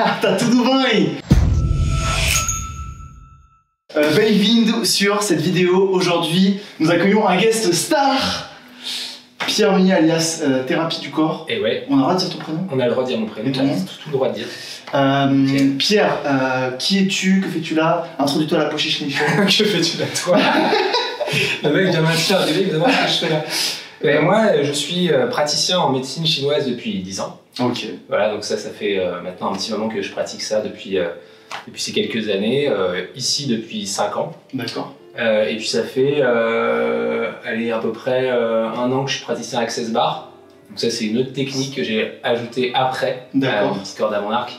Tá tudo bem? Bem-vindo sur cette vidéo. Aujourd'hui, nous accueillons un guest star, Pierre Meunier alias Thérapie du Corps. Et ouais. On a le droit de dire ton prénom? On a le droit de dire mon prénom. Et ton nom? Tout le droit de dire. Pierre, qui es-tu? Que fais-tu là? Introduis-toi à la pochiche Nation. Que fais-tu là, toi? Le mec vient m'interviewer, évidemment, ce que je fais là. Et moi, je suis praticien en médecine chinoise depuis 10 ans. Ok. Voilà, donc ça fait maintenant un petit moment que je pratique ça depuis ces quelques années. Ici depuis 5 ans. D'accord. Et puis ça fait allez, à peu près 1 an que je suis praticien Access Bar. Donc ça, c'est une autre technique que j'ai ajoutée après, une petite corde à mon arc.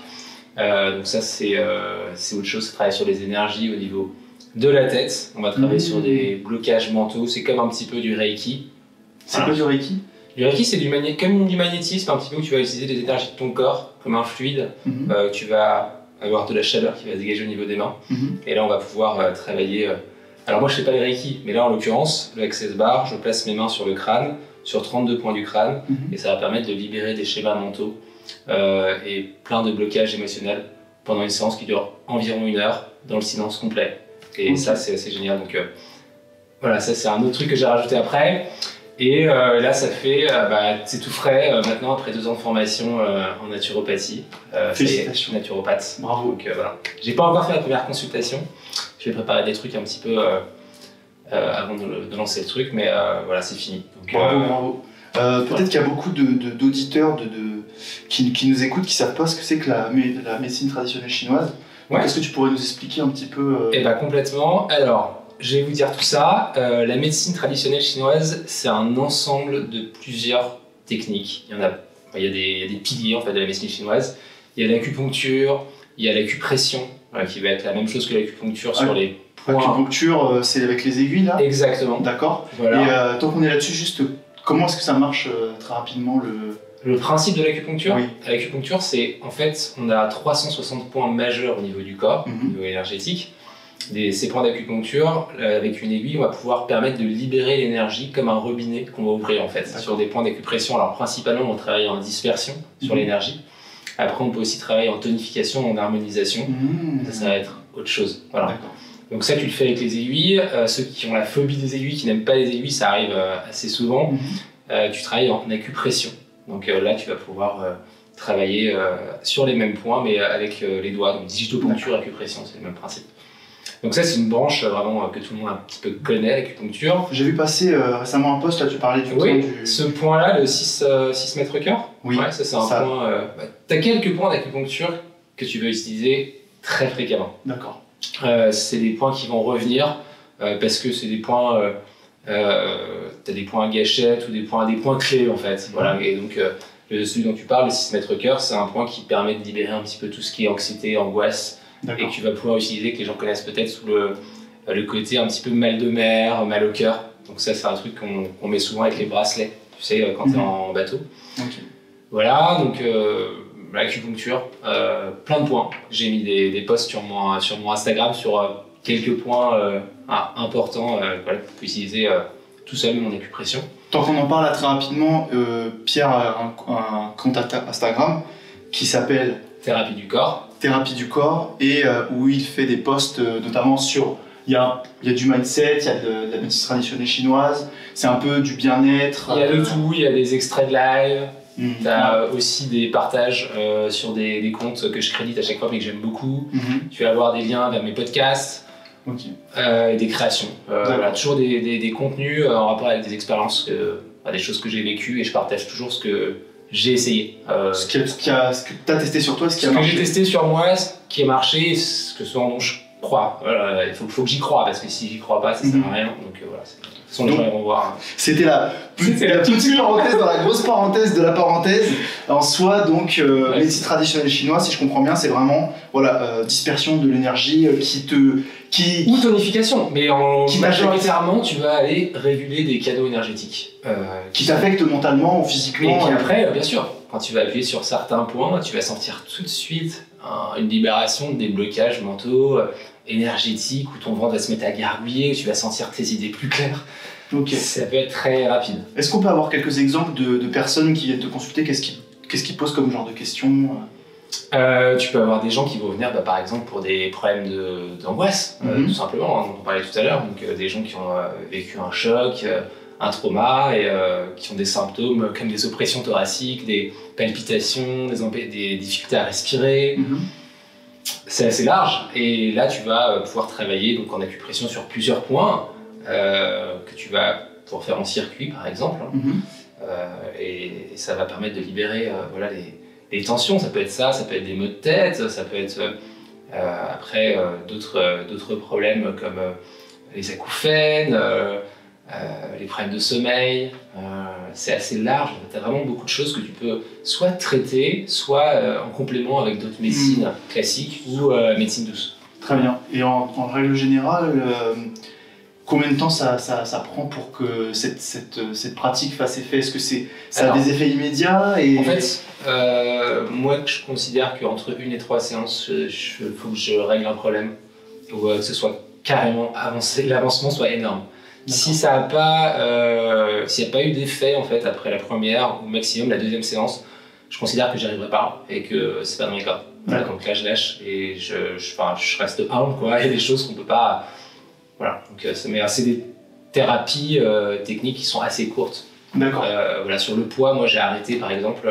Donc ça, c'est autre chose, ça travaille sur les énergies au niveau de la tête. On va travailler sur des blocages mentaux, c'est comme un petit peu du Reiki. C'est quoi du Reiki? Du Reiki, c'est comme du magnétisme, un petit peu où tu vas utiliser les énergies de ton corps comme un fluide. Tu vas avoir de la chaleur qui va se dégager au niveau des mains. Et là, on va pouvoir travailler... Alors moi, je fais pas les Reiki, mais là, en l'occurrence, le Access Bar, je place mes mains sur le crâne, sur 32 points du crâne, et ça va permettre de libérer des schémas mentaux et plein de blocages émotionnels pendant une séance qui dure environ 1 heure dans le silence complet. Et ça, c'est assez génial. Donc voilà, ça, c'est un autre truc que j'ai rajouté après. Et là, ça fait, c'est tout frais maintenant après 2 ans de formation en naturopathie. Félicitations. Naturopathe. Bravo. Donc voilà. J'ai pas encore fait la première consultation. Je vais préparer des trucs un petit peu avant de lancer le truc, mais voilà, c'est fini. Donc, bravo. Peut-être qu'il y a beaucoup d'auditeurs qui nous écoutent qui savent pas ce que c'est que la médecine traditionnelle chinoise. Ouais. Est-ce que tu pourrais nous expliquer un petit peu Eh bien, complètement. Alors, je vais vous dire tout ça. La médecine traditionnelle chinoise, c'est un ensemble de plusieurs techniques. Il y a des piliers en fait, de la médecine chinoise. Il y a l'acupuncture, il y a l'acupression, qui va être la même chose que l'acupuncture sur les points. L'acupuncture, c'est avec les aiguilles là? Exactement. D'accord. Voilà. Et tant qu'on est là-dessus, juste comment est-ce que ça marche très rapidement Le principe de l'acupuncture, oui. L'acupuncture, c'est en fait, on a 360 points majeurs au niveau du corps, au niveau énergétique. Ces points d'acupuncture, avec une aiguille, on va pouvoir permettre de libérer l'énergie comme un robinet qu'on va ouvrir en fait sur des points d'acupression. Alors principalement, on travaille en dispersion sur l'énergie. Après, on peut aussi travailler en tonification, en harmonisation. Ça va être autre chose. Voilà. Donc ça, tu le fais avec les aiguilles. Ceux qui ont la phobie des aiguilles, qui n'aiment pas les aiguilles, ça arrive assez souvent. Tu travailles en acupression. Donc là, tu vas pouvoir travailler sur les mêmes points, mais avec les doigts. Donc digitopuncture, acupression, c'est le même principe. Donc ça, c'est une branche vraiment que tout le monde un petit peu connaît, l'acupuncture. J'ai vu passer récemment un post, là tu parlais du point du... ce point-là, le 6 mètres cœur. Oui, ouais, ça c'est un point... tu as quelques points d'acupuncture que tu veux utiliser très fréquemment. D'accord. C'est des points qui vont revenir parce que c'est des points... tu as des points à gâchette ou des points clés en fait. Voilà. Et donc celui dont tu parles, le 6 mètres cœur, c'est un point qui permet de libérer un petit peu tout ce qui est anxiété, angoisse, et que tu vas pouvoir utiliser, que les gens connaissent peut-être sous le côté un petit peu mal de mer, mal au cœur. Donc ça, c'est un truc qu'on met souvent avec les bracelets, tu sais, quand tu es en bateau. Voilà, donc l'acupuncture, plein de points. J'ai mis des posts sur mon Instagram sur quelques points importants que tu peux utiliser tout seul, mon acupression. Tant qu'on en parle là, très rapidement, Pierre a un compte Instagram qui s'appelle Thérapie du corps. Thérapie du corps, et où il fait des posts notamment sur... Il y a du mindset, il y a de la médecine traditionnelle chinoise, c'est un peu du bien-être. Il y a de tout, il y a des extraits de live. Tu as aussi des partages sur des comptes que je crédite à chaque fois mais que j'aime beaucoup. Tu vas avoir des liens vers mes podcasts et des créations. Voilà, toujours des contenus en rapport avec des expériences, des choses que j'ai vécues, et je partage toujours ce que j'ai essayé. Ce que tu as testé sur toi, ce qui a marché. Ce que j'ai testé sur moi, ce qui a marché, ce que dont je crois. Voilà, il faut que j'y croie, parce que si j'y crois pas, ça sert à rien. Donc voilà. De toute façon, les gens vont voir. C'était la petite parenthèse dans la grosse parenthèse de la parenthèse. En soi, donc, médecine traditionnelle chinoise, si je comprends bien, c'est vraiment dispersion de l'énergie Ou tonification, mais majoritairement, tu vas aller réguler des canaux énergétiques. Qui t'affectent mentalement ou physiquement. Et puis après, bien sûr, quand tu vas appuyer sur certains points, tu vas sentir tout de suite une libération des blocages mentaux, énergétique, où ton ventre va se mettre à gargouiller, où tu vas sentir tes idées plus claires. Ça peut être très rapide. Est-ce qu'on peut avoir quelques exemples de personnes qui viennent te consulter? Qu'est-ce qu'ils posent comme genre de questions? Tu peux avoir des gens qui vont venir par exemple pour des problèmes d'angoisse, tout simplement, hein, dont on parlait tout à l'heure. Donc des gens qui ont vécu un choc, un trauma et qui ont des symptômes comme des oppressions thoraciques, des palpitations, des difficultés à respirer. C'est assez large et là tu vas pouvoir travailler donc, en acupression sur plusieurs points que tu vas pouvoir faire en circuit par exemple. Et ça va permettre de libérer voilà, les tensions. Ça peut être ça peut être des maux de tête, ça peut être après d'autres problèmes comme les acouphènes, les problèmes de sommeil. C'est assez large, tu as vraiment beaucoup de choses que tu peux soit traiter, soit en complément avec d'autres médecines classiques ou médecine douce. Très bien. Et en règle générale, combien de temps ça prend pour que cette pratique fasse effet? Est-ce que ça a des effets immédiats En fait, moi je considère qu'entre 1 et 3 séances, il faut que je règle un problème, ou que ce soit carrément avancé, l'avancement soit énorme. Si ça n'a pas, s'il n'y a pas eu d'effet en fait après la première ou maximum la deuxième séance, je considère que j'y arriverai pas et que c'est pas dans mes cordes. Donc là je lâche et je reste humble quoi. Il y a des choses qu'on peut pas. Voilà. Donc c'est des thérapies techniques qui sont assez courtes. D'accord. Voilà, sur le poids, moi j'ai arrêté par exemple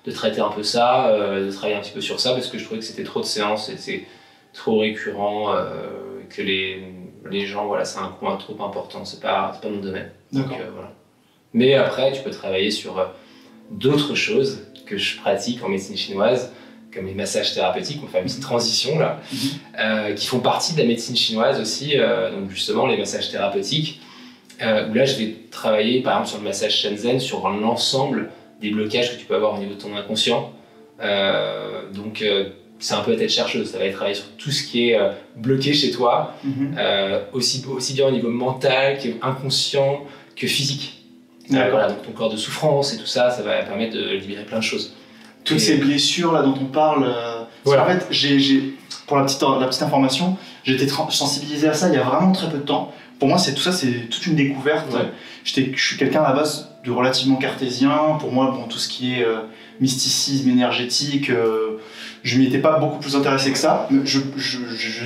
de traiter un peu ça, de travailler un petit peu sur ça parce que je trouvais que c'était trop de séances et c'est trop récurrent, que les gens, voilà, c'est un point trop important, c'est pas mon domaine. Donc, voilà. Mais après, tu peux travailler sur d'autres choses que je pratique en médecine chinoise, comme les massages thérapeutiques, on fait une petite transition là, qui font partie de la médecine chinoise aussi, donc justement les massages thérapeutiques, où là je vais travailler par exemple sur le massage Shenzhen, sur l'ensemble des blocages que tu peux avoir au niveau de ton inconscient. Donc c'est un peu la tête chercheuse, ça va être travailler sur tout ce qui est bloqué chez toi, aussi bien au niveau mental qu'inconscient que physique. Voilà, donc ton corps de souffrance et tout ça, ça va permettre de libérer plein de choses. Toutes ces blessures là dont on parle, voilà. En fait, pour la petite information, j'ai été sensibilisé à ça il y a vraiment très peu de temps. Pour moi, tout ça, c'est toute une découverte. Je suis quelqu'un à la base de relativement cartésien. Pour moi, tout ce qui est mysticisme énergétique, je m'y étais pas beaucoup plus intéressé que ça. Je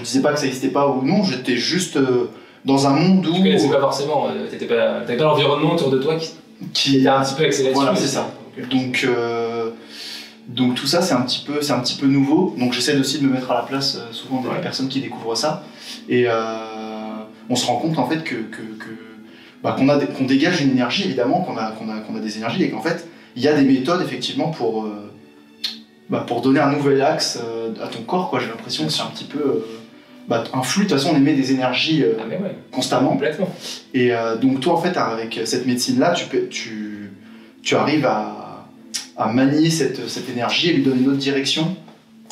disais pas que ça n'existait pas ou non, j'étais juste dans un monde où... Tu connaissais pas forcément, t'avais pas l'environnement autour de toi qui était un petit peu axé là-dessus. Voilà, c'est ça. Donc tout ça, c'est un petit peu nouveau. Donc j'essaie aussi de me mettre à la place souvent des personnes qui découvrent ça. Et on se rend compte en fait qu'on dégage une énergie, évidemment, qu'on a des énergies et qu'en fait, il y a des méthodes effectivement pour donner un nouvel axe à ton corps, quoi. J'ai l'impression que c'est un petit peu un flux. De toute façon, on émet des énergies constamment. Complètement. Et donc toi, en fait, avec cette médecine-là, tu arrives à manier cette énergie et lui donner une autre direction.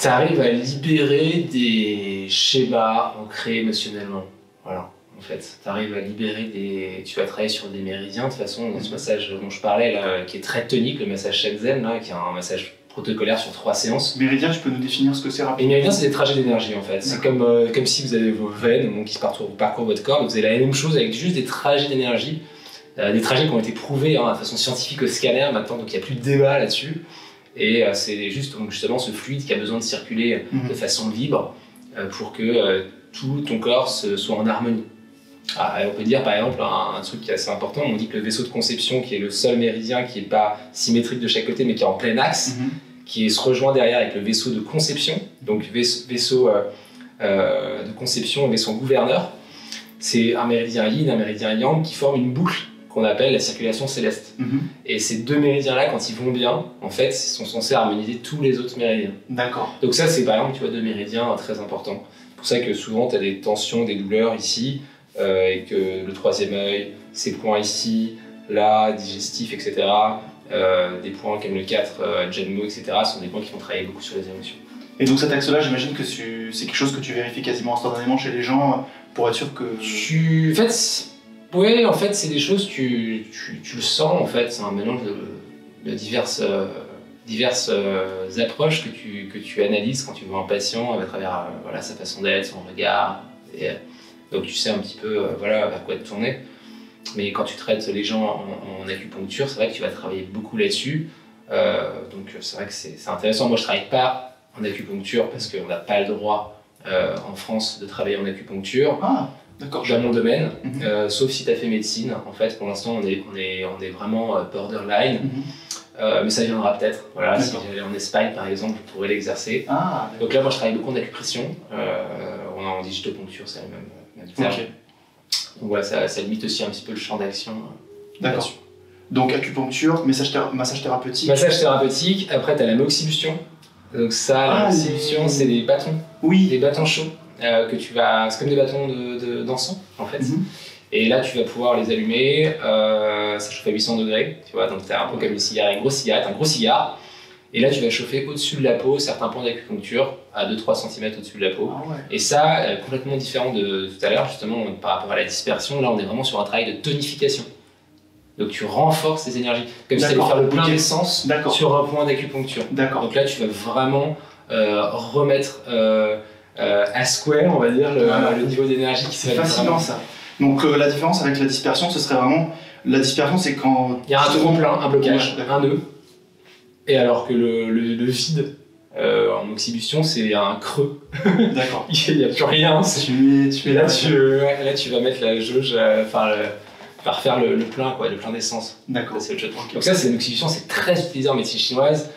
Tu arrives à libérer des schémas ancrés émotionnellement. Voilà. En fait, tu arrives à libérer tu vas travailler sur des méridiens. De toute façon, dans ce massage dont je parlais, là, qui est très tonique, le massage Shenzhen, là, qui est un massage protocolaire sur 3 séances. Méridien, tu peux nous définir ce que c'est rapidement? Les méridiens, c'est des trajets d'énergie en fait. C'est comme si vous avez vos veines qui parcourent votre corps. Vous avez la même chose avec juste des trajets d'énergie. Des trajets qui ont été prouvés de façon scientifique au scanner maintenant, donc il n'y a plus de débat là-dessus. Et c'est justement ce fluide qui a besoin de circuler de façon libre pour que tout ton corps soit en harmonie. On peut dire par exemple un truc qui est assez important, on dit que le vaisseau de conception, qui est le seul méridien qui n'est pas symétrique de chaque côté mais qui est en plein axe, qui se rejoint derrière avec le vaisseau de conception, donc vaisseau de conception et vaisseau gouverneur, c'est un méridien yin, un méridien yang qui forment une boucle qu'on appelle la circulation céleste. Et ces deux méridiens-là, quand ils vont bien, en fait, ils sont censés harmoniser tous les autres méridiens. D'accord. Donc ça, c'est par exemple, tu vois, 2 méridiens très importants. C'est pour ça que souvent, tu as des tensions, des douleurs ici, et que le 3e œil, ces points ici, là, digestifs, etc., des points comme le 4, Genmo, etc., sont des points qui vont travailler beaucoup sur les émotions. Et donc cet axe-là, j'imagine que c'est quelque chose que tu vérifies quasiment instantanément chez les gens pour être sûr que... Oui, en fait, c'est des choses, tu le sens, en fait, c'est un mélange de diverses approches que tu analyses quand tu vois un patient à travers sa façon d'être, son regard. Et, donc tu sais un petit peu vers quoi te tourner. Mais quand tu traites les gens en acupuncture, c'est vrai que tu vas travailler beaucoup là-dessus. Donc c'est vrai que c'est intéressant. Moi, je travaille pas en acupuncture parce qu'on n'a pas le droit en France de travailler en acupuncture. Ah, d'accord. Dans mon domaine, sauf si tu as fait médecine. En fait, pour l'instant, on est vraiment borderline. Mais ça viendra peut-être. Voilà, si j'allais en Espagne, par exemple, je pourrais l'exercer. Ah, donc là, moi, je travaille beaucoup en acupression. On a en digitopuncture, c'est le même terme. Okay. Donc voilà, ça limite aussi un petit peu le champ d'action. D'accord. Donc acupuncture, massage thérapeutique. Massage thérapeutique. Après, tu as la moxibustion. Donc ça, la moxibustion, c'est des bâtons. Oui. Des bâtons chauds que tu vas... C'est comme des bâtons d'encens, en fait. Et là, tu vas pouvoir les allumer, ça chauffe à 800 degrés, tu vois, donc tu as un peu comme une cigarette, une grosse cigarette, un gros cigare. Et là, tu vas chauffer au-dessus de la peau certains points d'acupuncture à 2-3 cm au-dessus de la peau. Ah ouais. Et ça, complètement différent de tout à l'heure, justement, par rapport à la dispersion, là, on est vraiment sur un travail de tonification. Donc tu renforces tes énergies, comme si tu allais faire le plein d'essence sur un point d'acupuncture. Donc là, tu vas vraiment remettre à square, on va dire, le niveau d'énergie qui C'est fascinant ça. Donc la différence avec la dispersion, ce serait vraiment... La dispersion, c'est quand... Il y a un trop-plein, un blocage, un nœud. Et alors que le vide, en moxibustion, c'est un creux. D'accord. Il n'y a plus rien. Là, tu vas mettre la jauge, faire le plein, quoi, le plein d'essence. D'accord. Donc ça, c'est la moxibustion, c'est très utilisé en médecine chinoise.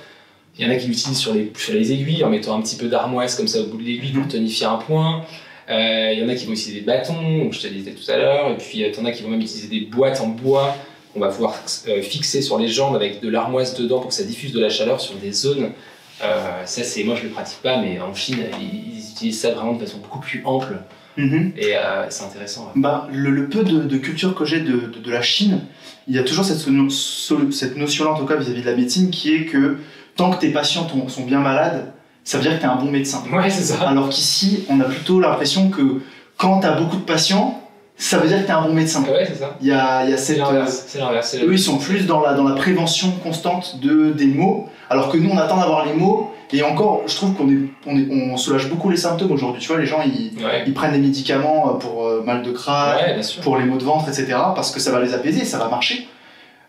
Il y en a qui l'utilisent sur les aiguilles, en mettant un petit peu d'armoise comme ça au bout de l'aiguille pour tonifier un point. Il y en a qui vont utiliser des bâtons, donc je te disais tout à l'heure, et puis il y en a qui vont même utiliser des boîtes en bois qu'on va pouvoir fixer sur les jambes avec de l'armoise dedans pour que ça diffuse de la chaleur sur des zones. Ça, moi je le pratique pas, mais en Chine, ils utilisent ça vraiment de façon beaucoup plus ample. Et c'est intéressant. Ouais. Bah, le peu de culture que j'ai de la Chine, il y a toujours cette notion-là, en tout cas vis-à-vis de la médecine, qui est que tant que tes patients sont bien malades, ça veut dire que tu es un bon médecin. Ouais, c'est ça. Alors qu'ici, on a plutôt l'impression que quand tu as beaucoup de patients, ça veut dire que tu es un bon médecin. Ouais, c'est ça. Il y a cette... C'est l'inverse. Eux, ils sont plus dans la prévention constante des maux, alors que nous, on attend d'avoir les maux. Et encore, je trouve qu'on soulage beaucoup les symptômes aujourd'hui. Tu vois, les gens, ils prennent des médicaments pour mal de crâne, pour les maux de ventre, etc. Parce que ça va les apaiser, ça va marcher.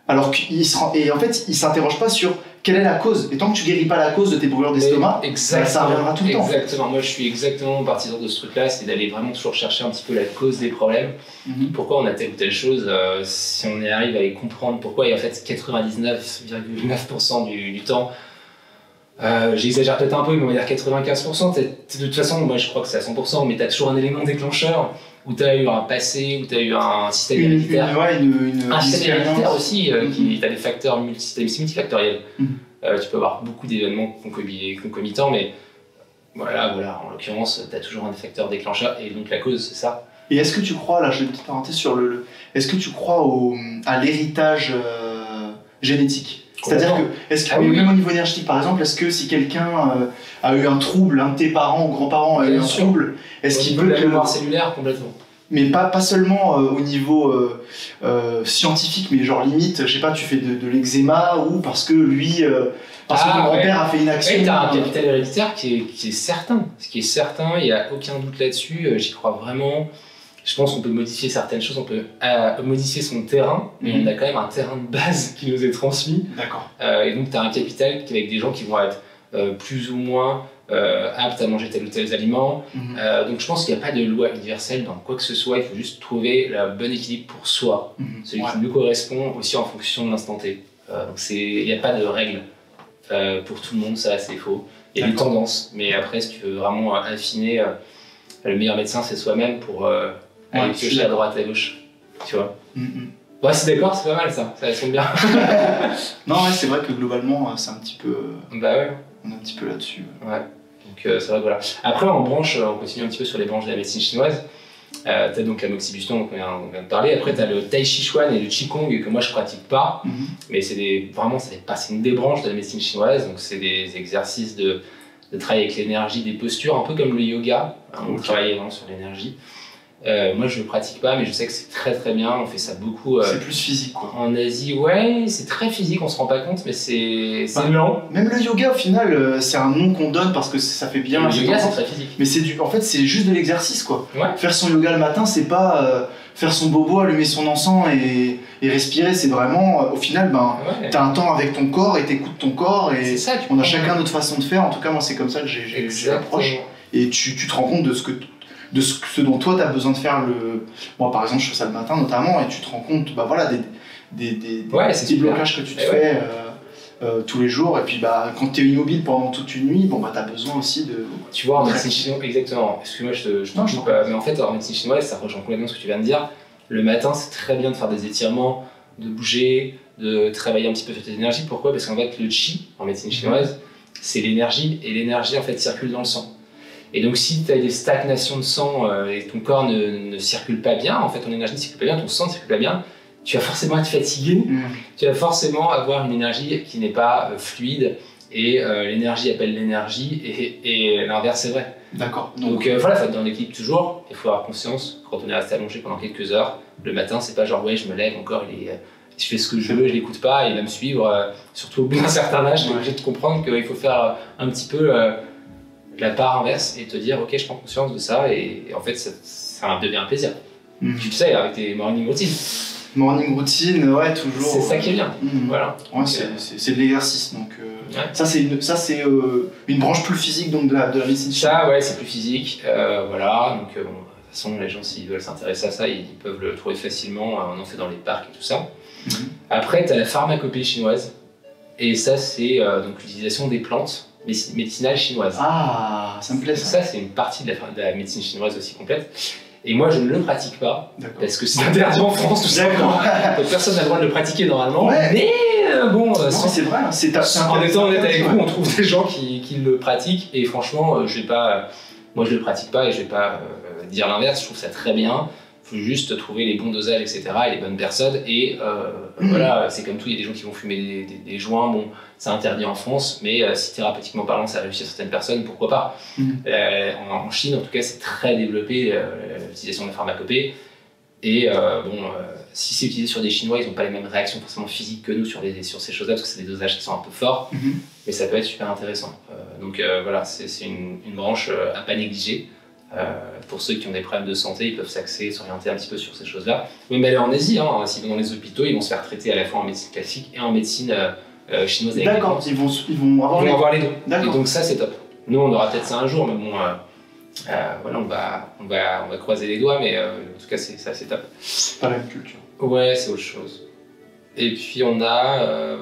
Alors et en fait, ils s'interrogent pas sur quelle est la cause. Et tant que tu guéris pas la cause de tes brûlures d'estomac, ça reviendra tout le temps. Exactement. Moi, je suis exactement partisan de ce truc-là, c'est d'aller vraiment toujours chercher un petit peu la cause des problèmes. Pourquoi on a telle ou telle chose, si on y arrive à y comprendre pourquoi. Et en fait, 99,9% du temps, j'exagère peut-être un peu, mais on va dire 95%. De toute façon, moi je crois que c'est à 100%, mais tu as toujours un élément déclencheur où tu as eu un passé, où tu as eu un système héréditaire. Un système héréditaire aussi, tu as des facteurs multifactoriels. Tu peux avoir beaucoup d'événements concomitants, mais voilà, en l'occurrence, tu as toujours un facteur déclencheur, et donc la cause, c'est ça. Et est-ce que tu crois, là, je fais une petite parenthèse sur est-ce que tu crois à l'héritage génétique ? C'est-à-dire que, même au niveau énergétique, par exemple, est-ce que si quelqu'un a eu un trouble, un de tes parents ou grands-parents a eu un trouble, est-ce qu'il peut... la mémoire cellulaire, complètement. Mais pas seulement au niveau scientifique, mais genre limite, je sais pas, tu fais de l'eczéma ou parce que lui, parce que ton grand-père a fait une action... Oui, tu as un capital héréditaire qui est certain. Ce qui est certain, il n'y a aucun doute là-dessus, j'y crois vraiment. Je pense qu'on peut modifier certaines choses, on peut modifier son terrain, mais on a quand même un terrain de base qui nous est transmis. D'accord. Et donc tu as un capital avec des gens qui vont être plus ou moins aptes à manger tel ou tel aliment. Donc je pense qu'il n'y a pas de loi universelle dans quoi que ce soit, il faut juste trouver le bon équilibre pour soi, celui qui nous correspond aussi en fonction de l'instant T. Donc il n'y a pas de règle pour tout le monde, ça c'est faux. Il y a des tendances, mais après si tu veux vraiment affiner, le meilleur médecin c'est soi-même pour... aller piocher à droite, à gauche, tu vois. Ouais, c'est d'accord, c'est pas mal ça sonne bien. Non, ouais, c'est vrai que globalement, c'est un petit peu... Bah ouais. On est un petit peu là-dessus. Ouais, donc c'est vrai que voilà. Après, en branche, on continue un petit peu sur les branches de la médecine chinoise. T'as donc la moxibustion, donc on vient de parler. Après, t'as le tai chi chuan et le qigong que moi je pratique pas. Mais c'est une des branches de la médecine chinoise, donc c'est des exercices de travail avec l'énergie, des postures, un peu comme le yoga. On travaille vraiment sur l'énergie. Moi je le pratique pas, mais je sais que c'est très très bien, on fait ça beaucoup. C'est plus physique quoi. En Asie, ouais, c'est très physique, on se rend pas compte, mais c'est lent. Même le yoga au final, c'est un nom qu'on donne parce que ça fait bien. Le yoga c'est très physique. Mais en fait c'est juste de l'exercice quoi. Ouais. Faire son yoga le matin, c'est pas faire son bobo, allumer son encens et respirer, c'est vraiment, au final, t'as un temps avec ton corps et t'écoutes ton corps et ça, on a chacun notre façon de faire. En tout cas, moi, c'est comme ça que j'ai l'approche. Et tu te rends compte de ce dont toi, t'as besoin de faire. Moi, par exemple, je fais ça le matin notamment et tu te rends compte, voilà, des petits blocages que tu te fais tous les jours. Et puis, quand t'es immobile pendant toute une nuit, t'as besoin aussi de... Tu vois, en médecine chinoise, exactement. Excuse-moi, je t'en coupe, mais en fait, en médecine chinoise, ça rejoint complètement ce que tu viens de dire. Le matin, c'est très bien de faire des étirements, de bouger, de travailler un petit peu sur tes énergies. Pourquoi? Parce qu'en fait, le qi, en médecine chinoise, c'est l'énergie, et l'énergie, en fait, circule dans le sang. Et donc, si tu as des stagnations de sang et ton corps ne circule pas bien, en fait, ton énergie ne circule pas bien, ton sang ne circule pas bien, tu vas forcément être fatigué, tu vas forcément avoir une énergie qui n'est pas fluide, et l'énergie appelle l'énergie, et l'inverse, c'est vrai. D'accord. Donc voilà, il faut être dans l'équilibre toujours, il faut avoir conscience, quand on est resté allongé pendant quelques heures, le matin, c'est pas genre, ouais, je me lève, mon corps, je fais ce que je veux, je l'écoute pas, il va me suivre, surtout au bout d'un certain âge, j'ai obligé de comprendre qu'il faut faire un petit peu la part inverse et te dire, ok, je prends conscience de ça, et en fait, ça devient un plaisir. Tu le sais, avec tes morning routines. Morning routine, ouais, toujours. C'est ça qui est bien. Voilà. Ouais, c'est de l'exercice. Donc, ça, c'est une branche plus physique donc, de la médecine chinoise. Ça, ouais, c'est plus physique. Voilà. Donc, de toute façon, les gens, s'ils veulent s'intéresser à ça, ils peuvent le trouver facilement. On en fait dans les parcs et tout ça. Après, tu as la pharmacopée chinoise. Et ça, c'est donc l'utilisation des plantes médicinales chinoises. Ah, ça me plaît ça. Ça, c'est une partie de la médecine chinoise aussi complète. Et moi, je ne le pratique pas, parce que c'est interdit en France, tout simplement. Personne n'a le droit de le pratiquer normalement. Ouais. Mais bon, c'est vrai. En étant honnête avec vous, on trouve des gens qui le pratiquent. Et franchement, moi, je le pratique pas et je vais pas dire l'inverse. Je trouve ça très bien. Il faut juste trouver les bons dosages, etc. et les bonnes personnes. Et voilà, c'est comme tout. Il y a des gens qui vont fumer des joints. Bon, c'est interdit en France, mais si thérapeutiquement parlant, ça réussit à certaines personnes, pourquoi pas. En Chine, en tout cas, c'est très développé l'utilisation de la pharmacopée. Et si c'est utilisé sur des Chinois, ils n'ont pas les mêmes réactions forcément physiques que nous sur ces choses-là, parce que c'est des dosages qui sont un peu forts, mais ça peut être super intéressant. Donc voilà, c'est une branche à pas négliger. Pour ceux qui ont des problèmes de santé, ils peuvent s'orienter un petit peu sur ces choses-là. Même aller en Asie, s'ils vont dans les hôpitaux, ils vont se faire traiter à la fois en médecine classique et en médecine chinoise. D'accord, ils vont avoir les deux. Et donc ça, c'est top. Nous, on aura peut-être ça un jour, mais bon, voilà, on va croiser les doigts, mais en tout cas, ça, c'est top. C'est pas la même culture. Ouais, c'est autre chose. Et puis on a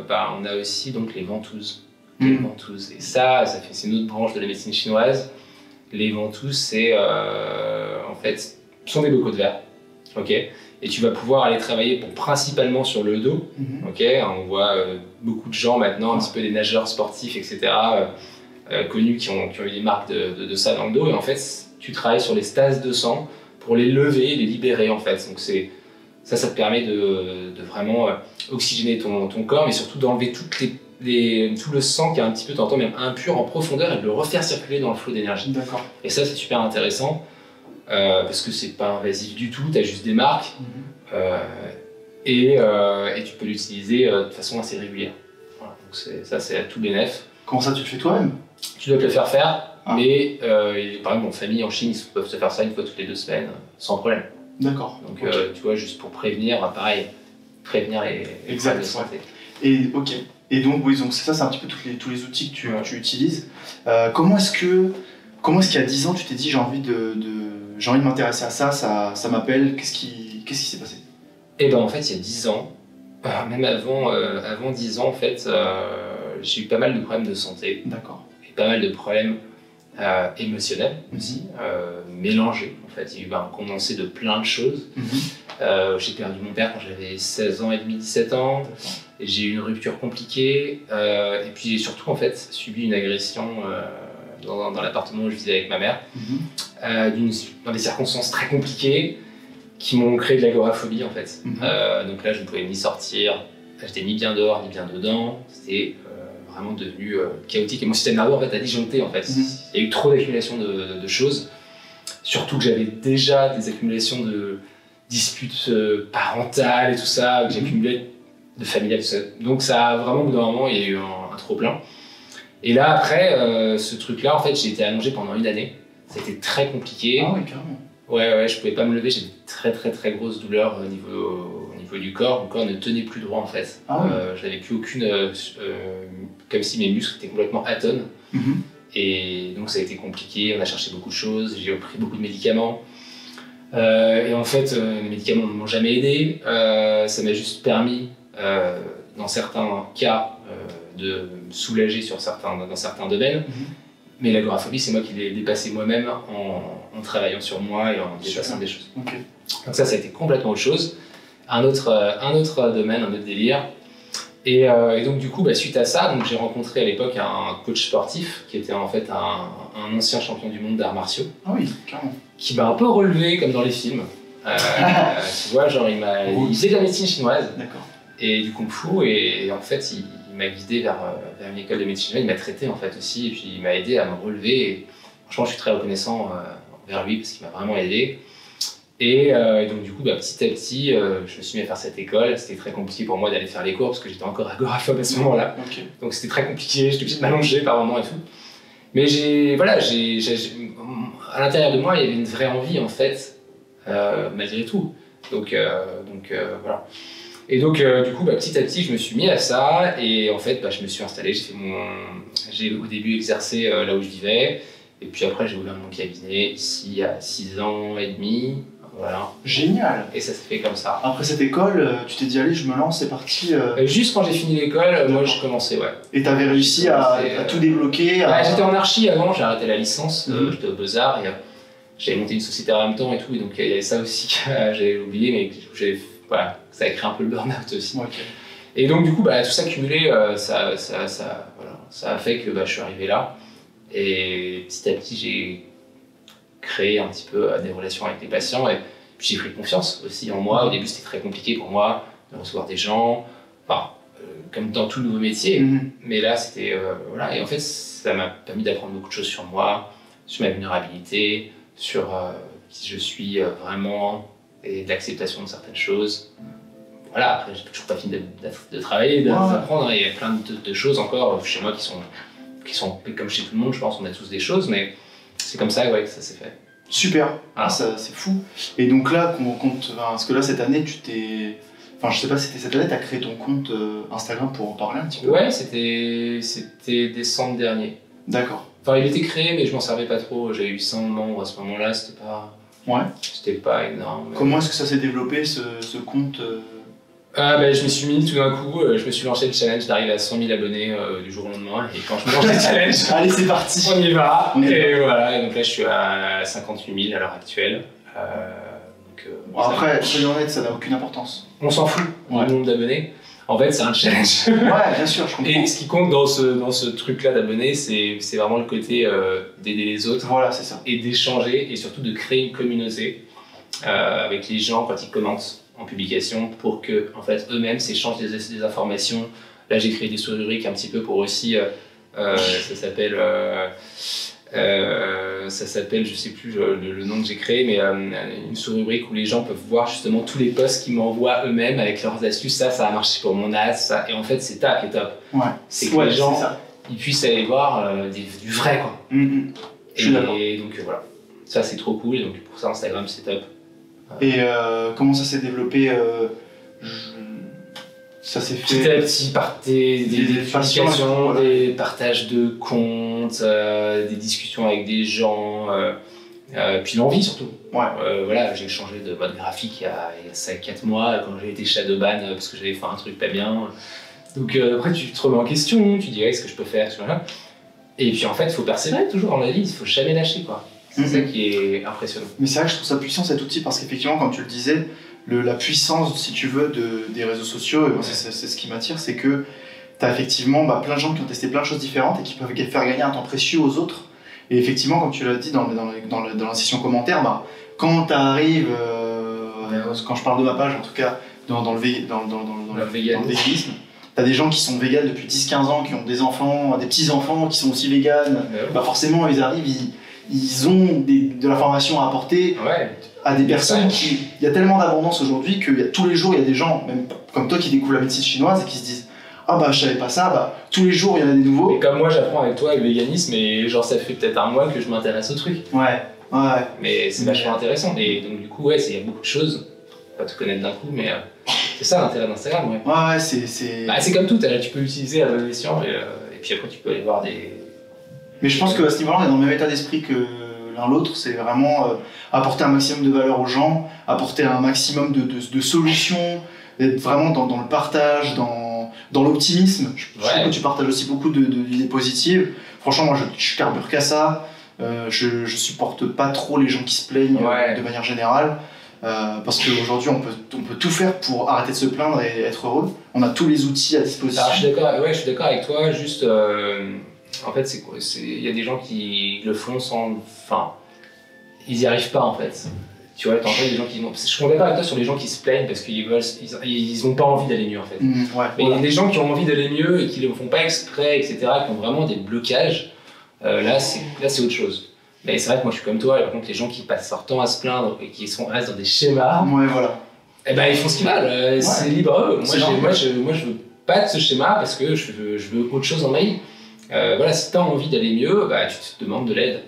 aussi donc les ventouses. Les ventouses. Et c'est une autre branche de la médecine chinoise. Les ventouses, c'est en fait, ce sont des bocaux de verre, ok. Et tu vas pouvoir aller travailler principalement sur le dos, ok. On voit beaucoup de gens maintenant, un petit peu des nageurs sportifs, etc., connus qui ont eu des marques de ça dans le dos. Et en fait, tu travailles sur les stases de sang pour les lever et les libérer, en fait. Donc ça te permet de vraiment oxygéner ton corps, mais surtout d'enlever tout le sang qui est un petit peu, tantôt même impur, en profondeur, et de le refaire circuler dans le flot d'énergie. D'accord. Et ça, c'est super intéressant, parce que c'est pas invasif du tout, tu as juste des marques, et tu peux l'utiliser de façon assez régulière. Voilà, donc ça, c'est à tout bénef. Comment ça, tu le fais toi-même? Tu dois te le faire, mais par exemple, en famille, en Chine, ils peuvent te faire ça une fois toutes les 2 semaines, sans problème. D'accord. Donc, tu vois, juste pour prévenir, pareil, prévenir les problèmes de santé. Et ok. Et donc, oui, donc c'est un petit peu tous les outils que tu utilises. Comment est-ce qu'il y a 10 ans, tu t'es dit j'ai envie de m'intéresser à ça, ça m'appelle, qu'est-ce qui s'est passé? Eh ben en fait, il y a 10 ans, même avant 10 ans, en fait, j'ai eu pas mal de problèmes de santé. D'accord. Et pas mal de problèmes émotionnels aussi, mélangés. En fait, il y a eu un condensé de plein de choses. J'ai perdu mon père quand j'avais 16 ans et demi, 17 ans. J'ai eu une rupture compliquée. Et puis j'ai surtout en fait subi une agression dans l'appartement où je vivais avec ma mère, dans des circonstances très compliquées qui m'ont créé de l'agoraphobie en fait. Donc là, je ne pouvais ni sortir, j'étais ni bien dehors ni bien dedans. C'était vraiment devenu chaotique. Et mon système nerveux en fait a disjoncté en fait. Il y a eu trop d'accumulation de choses. Surtout que j'avais déjà des accumulations de disputes parentales et tout ça, que j'accumulais de familiales, tout ça. Donc ça a vraiment, au bout d'un moment, il y a eu un trop-plein. Et là, après, ce truc-là, en fait, j'ai été allongé pendant 1 année. C'était très compliqué. Ah oui, carrément. Ouais, je pouvais pas me lever, j'avais très grosses douleurs au niveau du corps. Mon corps ne tenait plus droit en fait. Ah oui. J'avais plus aucune... comme si mes muscles étaient complètement atones. Et donc ça a été compliqué, on a cherché beaucoup de choses, j'ai pris beaucoup de médicaments. Et en fait, les médicaments ne m'ont jamais aidé. Ça m'a juste permis, dans certains cas, de me soulager dans certains domaines. Mais l'agoraphobie, c'est moi qui l'ai dépassé moi-même en travaillant sur moi et en dépassant des choses. Okay. Donc ça a été complètement autre chose. Un autre domaine, un autre délire. Et donc du coup, suite à ça, j'ai rencontré à l'époque un coach sportif qui était en fait un ancien champion du monde d'arts martiaux. Ah oui, carrément. Qui m'a un peu relevé comme dans les films. Tu vois, genre il faisait de la médecine chinoise. D'accord. Et du kung-fu, et en fait il m'a guidé vers une école de médecine chinoise, il m'a traité en fait aussi, et puis il m'a aidé à me relever. Et franchement, je suis très reconnaissant envers lui parce qu'il m'a vraiment aidé. Et donc du coup, petit à petit, je me suis mis à faire cette école. C'était très compliqué pour moi d'aller faire les cours parce que j'étais encore agoraphobe à ce moment-là. Okay. Donc c'était très compliqué, j'étais obligé de m'allonger par moments et tout. Mais à l'intérieur de moi, il y avait une vraie envie en fait, malgré tout. Donc voilà. Et donc du coup, petit à petit, je me suis mis à ça et en fait, je me suis installé. J'ai au début exercé là où je vivais. Et puis après, j'ai ouvert mon cabinet ici il y a 6 ans et demi. Voilà. Génial. Et ça s'est fait comme ça. Après cette école, tu t'es dit allez, je me lance, c'est parti. Juste quand j'ai fini l'école, moi je commençais, ouais. Et t'avais réussi à tout débloquer. J'étais en archi avant, j'ai arrêté la licence, j'étais au Beaux-Arts et j'avais monté une société en même temps et tout, et donc il y avait ça aussi que j'avais oublié, mais ça a créé un peu le burn-out aussi. Okay. Et donc du coup, tout ça cumulé, ça a fait que je suis arrivé là. Et petit à petit, j'ai créé un petit peu des relations avec les patients et puis j'ai pris confiance aussi en moi. Au début, c'était très compliqué pour moi de recevoir des gens, comme dans tout nouveau métier. Mais là, c'était... voilà. Et en fait, ça m'a permis d'apprendre beaucoup de choses sur moi, sur ma vulnérabilité, sur qui je suis vraiment et de l'acceptation de certaines choses. Voilà, après, j'ai toujours pas fini de travailler, d'apprendre. Il y a plein de choses encore chez moi qui sont comme chez tout le monde, je pense, on a tous des choses, mais c'est comme ça que ça s'est fait. Super, c'est fou. Et donc là, parce que là, cette année, je sais pas si c'était cette année, tu as créé ton compte Instagram pour en parler un petit peu. Ouais, c'était décembre dernier. D'accord. Enfin, il était créé, mais je m'en servais pas trop. J'avais 800 membres à ce moment-là, c'était pas énorme. Comment est-ce que ça s'est développé, ce compte je me suis mis tout d'un coup, je me suis lancé le challenge d'arriver à 100 000 abonnés du jour au lendemain. Et quand je me lance le challenge, allez, c'est parti, on y va. Voilà, et donc là je suis à 58 000 à l'heure actuelle. Après, soyons honnêtes, ça n'a aucune importance. On s'en fout du nombre d'abonnés. En fait, c'est un challenge. Ouais, bien sûr, je comprends. Et ce qui compte dans ce truc-là d'abonnés, c'est vraiment le côté d'aider les autres. Voilà, c'est ça. Et d'échanger et surtout de créer une communauté avec les gens quand ils commentent en publication pour que en fait eux-mêmes s'échangent des informations. Là j'ai créé des sous-rubriques un petit peu pour aussi ça s'appelle je sais plus le nom que j'ai créé, mais une sous-rubrique où les gens peuvent voir justement tous les posts qu'ils m'envoient eux-mêmes avec leurs astuces. Ça a marché pour mon as, ça. Et en fait c'est ça qui est top. C'est que les gens ils puissent aller voir du vrai quoi. Et donc voilà, ça c'est trop cool, et donc pour ça Instagram c'est top. Et comment ça s'est développé Ça s'est fait petit à petit par des publications, des partages de comptes, des discussions avec des gens, puis l'envie surtout. Voilà, j'ai changé de mode graphique il y a 4 mois quand j'ai été shadowban parce que j'avais fait un truc pas bien. Donc après tu te remets en question, tu dis ce que je peux faire, et puis en fait il faut persévérer toujours dans la vie, il faut jamais lâcher quoi. C'est ça qui est impressionnant. Mais c'est vrai que je trouve ça puissant cet outil parce qu'effectivement, comme tu le disais, la puissance, si tu veux, des réseaux sociaux, c'est ce qui m'attire, c'est que tu as effectivement plein de gens qui ont testé plein de choses différentes et qui peuvent faire gagner un temps précieux aux autres. Et effectivement, comme tu l'as dit dans la session commentaire, quand tu arrives, quand je parle de ma page, en tout cas, dans le véganisme, tu as des gens qui sont véganes depuis 10-15 ans, qui ont des enfants, des petits-enfants qui sont aussi véganes. Forcément, ils arrivent, ils ont de l'information à apporter à des personnes qui... Il y a tellement d'abondance aujourd'hui que tous les jours, il y a des gens, même comme toi, qui découvrent la médecine chinoise et qui se disent « Ah je savais pas ça, tous les jours, il y en a des nouveaux. » Et comme moi, j'apprends avec toi le véganisme et ça fait peut-être un mois que je m'intéresse au truc. Ouais. Mais c'est vachement intéressant. Et donc, du coup, il y a beaucoup de choses. Pas te connaître d'un coup, mais c'est ça l'intérêt d'Instagram. Ouais, c'est. Bah, c'est comme tout, tu peux l'utiliser à bon escient et puis après, tu peux aller voir des. Mais je pense qu'à ce niveau-là, on est dans le même état d'esprit que l'un l'autre. C'est vraiment apporter un maximum de valeur aux gens, apporter un maximum de solutions, d'être vraiment dans le partage, dans l'optimisme. Je trouve que tu partages aussi beaucoup d'idées positives. Franchement, moi, je carbure qu'à ça. Je supporte pas trop les gens qui se plaignent de manière générale. Parce qu'aujourd'hui, on peut tout faire pour arrêter de se plaindre et être heureux. On a tous les outils à disposition. Alors, je suis d'accord avec toi. Juste, en fait, il y a des gens qui le font sans. Enfin, ils n'y arrivent pas en fait. Tu vois, t'en fais des gens qui. Je suis d'accord avec toi sur les gens qui se plaignent parce qu'ils n'ont pas envie d'aller mieux en fait. Mais il y a des gens qui ont envie d'aller mieux et qui ne le font pas exprès, etc., qui ont vraiment des blocages. Là, c'est autre chose. Mais c'est vrai que moi je suis comme toi, et par contre les gens qui passent leur temps à se plaindre et qui restent dans des schémas, ils font ce qu'ils veulent, c'est libre à eux. Moi je veux pas de ce schéma parce que je veux autre chose dans ma vie. Si tu as envie d'aller mieux, tu te demandes de l'aide.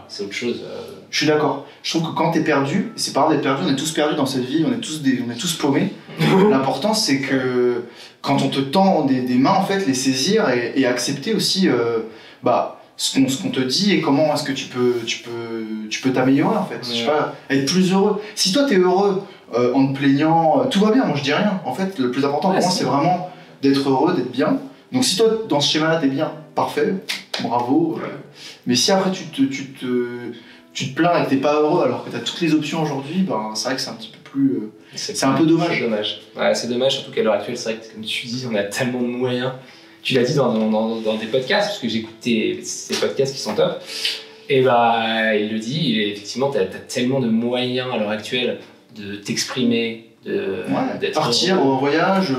C'est autre chose. Je suis d'accord. Je trouve que quand t'es perdu, et c'est pas grave d'être perdu, on est tous perdus dans cette vie, on est tous paumés. L'important c'est que quand on te tend des mains, en fait, les saisir et accepter aussi ce qu'on te dit et comment est-ce que tu peux t'améliorer en fait. Je sais pas, être plus heureux. Si toi t'es heureux en te plaignant, tout va bien, moi je dis rien. En fait, le plus important pour moi c'est vraiment d'être heureux, d'être bien. Donc si toi dans ce schéma-là t'es bien, parfait, bravo. Mais si après tu te plains et que t'es pas heureux alors que t'as toutes les options aujourd'hui, c'est vrai que c'est un petit peu plus... c'est un peu dommage. C'est dommage. C'est dommage, surtout qu'à l'heure actuelle, c'est vrai que comme tu dis, on a tellement de moyens. Tu l'as dit dans des podcasts, parce que j'écoute ces podcasts qui sont top. Et il le dit, effectivement, t'as tellement de moyens à l'heure actuelle de t'exprimer, d'être partir en voyage.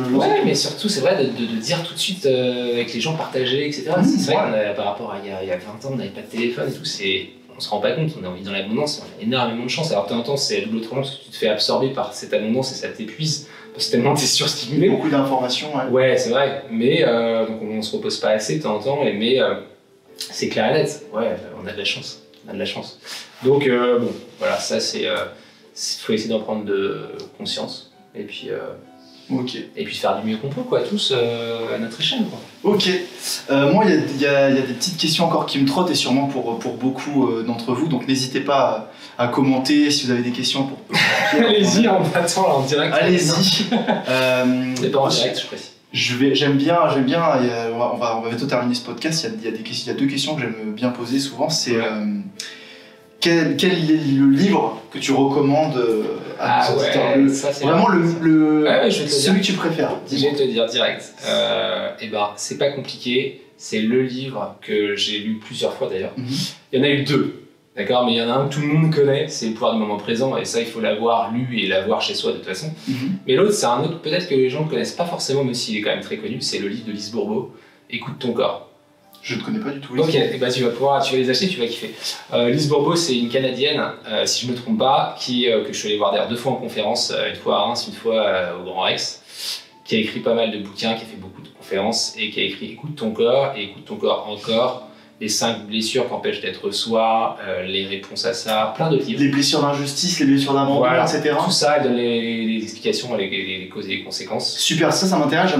Mais surtout, c'est vrai de dire tout de suite avec les gens, partager, etc. C'est vrai par rapport à il y a 20 ans, on n'avait pas de téléphone et tout, on se rend pas compte, on est dans l'abondance, on a énormément de chance. Alors de temps en temps, c'est à double tranchant parce que tu te fais absorber par cette abondance et ça t'épuise. Parce que tellement t'es surstimulé. Beaucoup d'informations, Ouais, c'est vrai. Mais donc on se repose pas assez de temps en temps, mais c'est clair et net. Ouais, on a de la chance. Donc ça c'est. Faut essayer d'en prendre de conscience. Et puis. Et puis faire du mieux qu'on peut, tous à notre échelle, Ok. Moi, il y a des petites questions encore qui me trottent et sûrement pour beaucoup d'entre vous. Donc n'hésitez pas à commenter si vous avez des questions pour. Allez-y, on attend là, en direct. Allez-y. C'est pas en direct, je précise. J'aime bien. On va bientôt terminer ce podcast. Il y a deux questions que j'aime bien poser souvent. C'est quel est le livre que tu recommandes à nos auditeurs, vraiment celui que tu préfères? Je vais te dire direct. C'est pas compliqué. C'est le livre que j'ai lu plusieurs fois d'ailleurs. Il y en a eu deux. D'accord, mais il y en a un que tout le monde connaît, c'est Le pouvoir du moment présent, et ça il faut l'avoir lu et l'avoir chez soi de toute façon. Mais l'autre, c'est un autre, peut-être que les gens ne connaissent pas forcément, même s'il est quand même très connu, c'est le livre de Lise Bourbeau, Écoute ton corps. Je ne connais pas du tout. Ok, tu vas les acheter, tu vas kiffer. Lise Bourbeau, c'est une Canadienne, si je ne me trompe pas, que je suis allé voir d'ailleurs 2 fois en conférence, une fois à Reims, une fois au Grand Rex, qui a écrit pas mal de bouquins, qui a fait beaucoup de conférences, et qui a écrit Écoute ton corps, et Écoute ton corps encore. Les 5 blessures qui empêchent d'être soi, les réponses à ça, plein d'autres livres. Les blessures d'injustice, les blessures d'abandon, etc. Tout ça, elle donne les explications, les causes et les conséquences. Super, ça m'intéresse,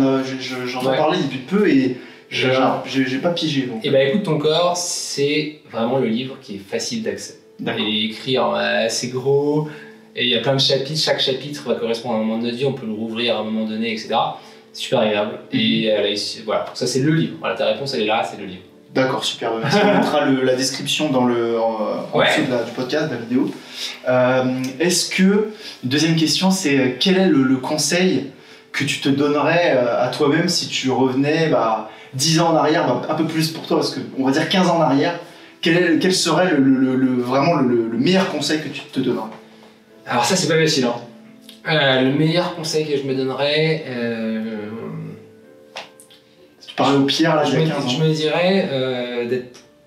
j'en ai parlé depuis peu et j'ai pas pigé. Donc. Écoute ton corps, c'est vraiment le livre qui est facile d'accès. Il est écrit en assez gros, et il y a plein de chapitres, chaque chapitre va correspondre à un moment de notre vie, on peut le rouvrir à un moment donné, etc. C'est super agréable. Et voilà, ça c'est le livre. Voilà, ta réponse elle est là, c'est le livre. D'accord, super. Merci. On mettra la description en dessous du podcast, de la vidéo. Deuxième question, c'est quel est le conseil que tu te donnerais à toi-même si tu revenais 10 ans en arrière, un peu plus pour toi, parce qu'on va dire 15 ans en arrière, quel serait vraiment le meilleur conseil que tu te donnerais? Alors ça, c'est pas facile. Le meilleur conseil que je me donnerais... Tu parlais au Pierre, là, je me dirais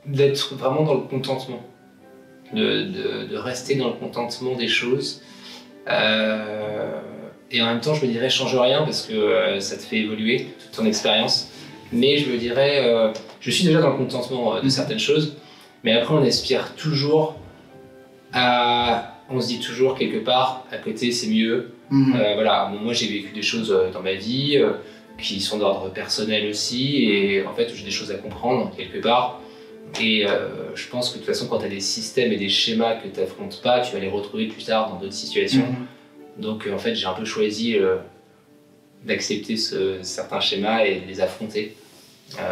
d'être vraiment dans le contentement. De rester dans le contentement des choses. Et en même temps, je me dirais change rien parce que ça te fait évoluer, toute ton expérience. Mais je me dirais, je suis déjà dans le contentement de certaines choses, mais après on aspire toujours On se dit toujours quelque part, à côté c'est mieux. Voilà, moi j'ai vécu des choses dans ma vie qui sont d'ordre personnel aussi, et en fait j'ai des choses à comprendre quelque part. Et je pense que de toute façon, quand tu as des systèmes et des schémas que tu n'affrontes pas, tu vas les retrouver plus tard dans d'autres situations. Donc en fait, j'ai un peu choisi d'accepter certains schémas et de les affronter.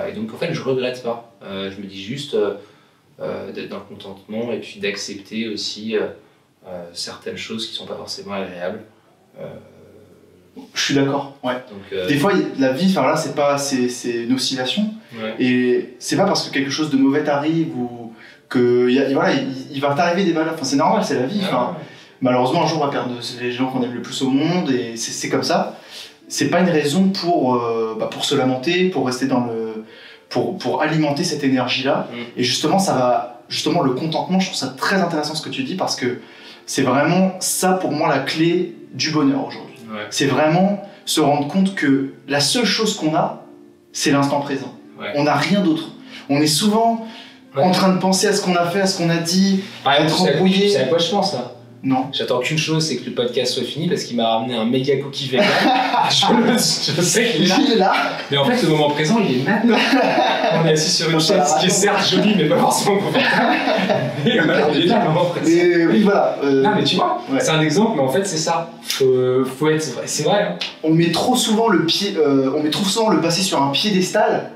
Et donc en fait, je regrette pas. Je me dis juste d'être dans le contentement et puis d'accepter aussi certaines choses qui sont pas forcément agréables. Je suis d'accord, ouais. Donc, des fois, la vie, enfin là, c'est une oscillation. Ouais. Et c'est pas parce que quelque chose de mauvais t'arrive ou que voilà, il va t'arriver des malheurs. Enfin, c'est normal, c'est la vie. Enfin, malheureusement, un jour, on va perdre les gens qu'on aime le plus au monde, et c'est comme ça. C'est pas une raison pour se lamenter, pour rester dans le, pour alimenter cette énergie-là. Et justement, le contentement, je trouve ça très intéressant ce que tu dis, parce que c'est vraiment ça pour moi la clé du bonheur aujourd'hui. Ouais. C'est vraiment se rendre compte que la seule chose qu'on a, c'est l'instant présent. Ouais. On n'a rien d'autre. On est souvent en train de penser à ce qu'on a fait, à ce qu'on a dit, être embrouillé. C'est à quoi je pense là? Non. J'attends qu'une chose, c'est que le podcast soit fini, parce qu'il m'a ramené un méga cookie vegan. je sais qu'il est là. Mais en fait, le moment présent, il est maintenant. On est assis sur une chaise qui est certes jolie, mais pas forcément confortable. Et alors, il est là, le moment présent. Et oui, voilà. Non, mais tu vois, c'est un exemple, mais en fait, c'est ça. Faut être. C'est vrai. Hein. On met trop souvent le passé sur un piédestal.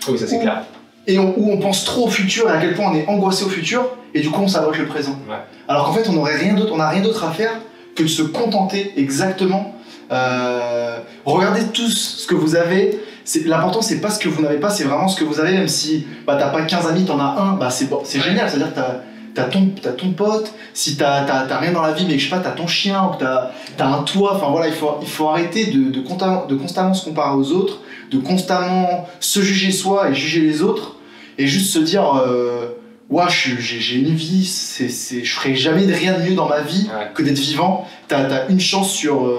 Oui, ça c'est clair. Et où on pense trop au futur, et à quel point on est angoissé au futur, et du coup on sabote le présent. Ouais. Alors qu'en fait on n'a rien d'autre à faire que de se contenter exactement. Regardez tous ce que vous avez. L'important c'est pas ce que vous n'avez pas, c'est vraiment ce que vous avez. Même si t'as pas 15 amis, t'en as un, c'est génial. C'est-à-dire que t'as ton pote. Si t'as rien dans la vie, mais que je sais pas, t'as ton chien, ou que t'as un toit. Enfin voilà, il faut arrêter de constamment se comparer aux autres, de constamment se juger soi et juger les autres. Et juste se dire, j'ai une vie, je ferai jamais rien de mieux dans ma vie que d'être vivant. T'as une chance sur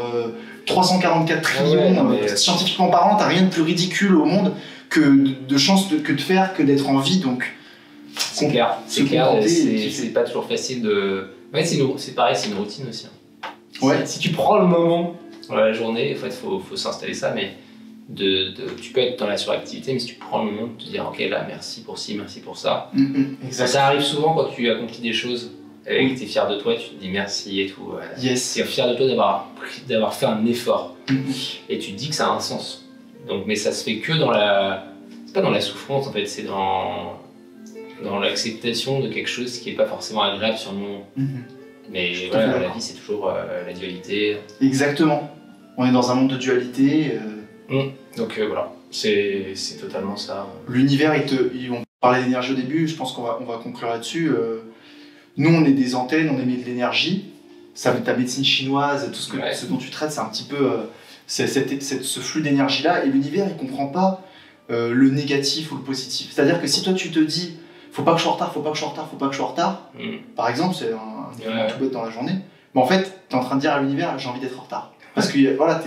344 trillions, scientifiquement parlant, t'as rien de plus ridicule au monde que de faire que d'être en vie. Donc, c'est clair, c'est pas toujours facile de. Ouais, c'est pareil, c'est une routine aussi. Hein. Si tu prends le moment dans la journée, en fait, faut s'installer ça, mais. Tu peux être dans la suractivité, mais si tu prends le moment de te dire ok là merci pour ci, merci pour ça. Ça arrive souvent quand tu accomplis des choses et que tu es fier de toi, tu te dis merci et tout. Yes. Tu es fier de toi d'avoir fait un effort et tu te dis que ça a un sens. Donc, mais ça se fait que dans c'est pas dans la souffrance en fait, c'est dans l'acceptation de quelque chose qui est pas forcément agréable sur le moment. Mais voilà, la vie c'est toujours la dualité. Exactement. On est dans un monde de dualité. Donc voilà, c'est totalement ça. L'univers, on parlait d'énergie au début, je pense qu'on va conclure là-dessus. Nous, on est des antennes, on émet de l'énergie. Ta médecine chinoise, tout ce dont tu traites, c'est un petit peu ce flux d'énergie-là. Et l'univers, il comprend pas le négatif ou le positif. C'est-à-dire que si toi, tu te dis, faut pas que je sois en retard, faut pas que je sois en retard, faut pas que je sois en retard, par exemple, c'est un tout bête dans la journée, mais en fait, tu es en train de dire à l'univers, j'ai envie d'être en retard. Parce que voilà,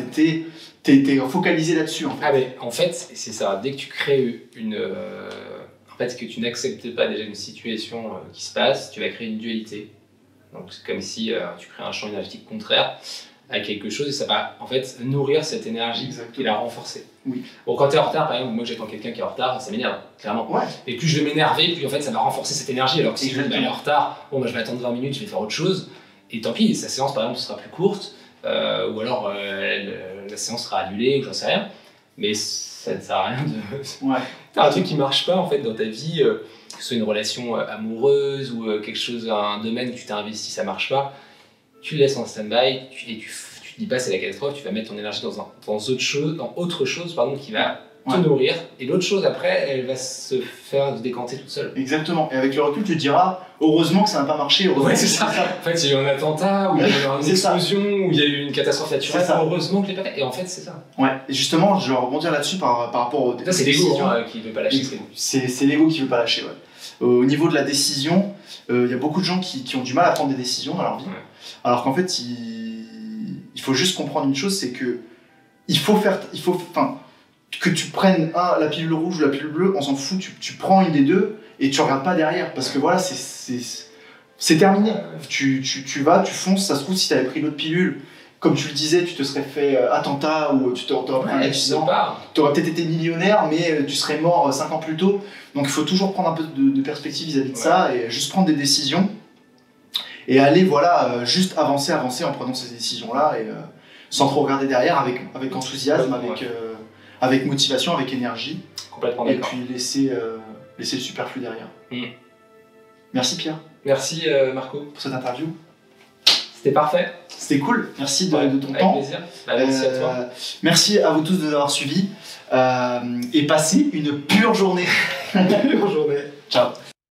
t'es focalisé là-dessus en fait. Ah mais en fait c'est ça, dès que tu crées en fait que tu n'acceptes pas déjà une situation qui se passe, tu vas créer une dualité. Donc c'est comme si tu crées un champ énergétique contraire à quelque chose et ça va en fait nourrir cette énergie et la renforcer. Oui. Bon, quand tu es en retard, par exemple, moi j'attends quelqu'un qui est en retard, ça m'énerve, clairement. Ouais. Et plus je vais m'énerver, plus en fait ça va renforcer cette énergie. Alors que si je vais aller en retard, bon, je vais attendre 20 minutes, je vais faire autre chose. Et tant pis, sa séance par exemple sera plus courte. Ou alors la séance sera annulée ou j'en sais rien, mais ça ne sert à rien de. T'as un truc qui marche pas en fait dans ta vie, que ce soit une relation amoureuse ou quelque chose, un domaine que tu t'es investi, ça marche pas, tu le laisses en stand-by et tu te dis pas c'est la catastrophe, tu vas mettre ton énergie dans autre chose qui va te nourrir, et l'autre chose après elle va se faire décanter toute seule. Exactement, et avec le recul tu te diras heureusement que ça n'a pas marché. Ouais, c'est ça. En fait il y a eu un attentat, ou il y a eu une explosion, ou il y a eu une catastrophe naturelle, heureusement que je l'ai pas fait, et en fait c'est ça. Ouais, et justement je vais rebondir là-dessus par rapport aux c'est l'ego qui veut pas lâcher. C'est l'ego qui veut pas lâcher, ouais. Au niveau de la décision, il y a beaucoup de gens qui ont du mal à prendre des décisions dans leur vie, alors qu'en fait il faut juste comprendre une chose, c'est que que tu prennes la pilule rouge ou la pilule bleue, on s'en fout, tu prends une des deux et tu regardes pas derrière, parce que voilà, c'est terminé. Tu vas, tu fonces, ça se trouve, si tu avais pris l'autre pilule, comme tu le disais, tu te serais fait attentat ou tu t'aurais pris un accident. Tu aurais peut-être été millionnaire, mais tu serais mort 5 ans plus tôt. Donc il faut toujours prendre un peu de perspective vis-à-vis de ça et juste prendre des décisions et aller juste avancer en prenant ces décisions-là et sans trop regarder derrière, avec enthousiasme, avec motivation, avec énergie. Complètement d'accord. Et puis laisser le superflu derrière. Merci Pierre. Merci Marco. Pour cette interview. C'était parfait. C'était cool. Merci de ton avec temps. Plaisir. Merci à toi. Merci à vous tous de nous avoir suivis et passez une pure journée. Pure journée. Ciao.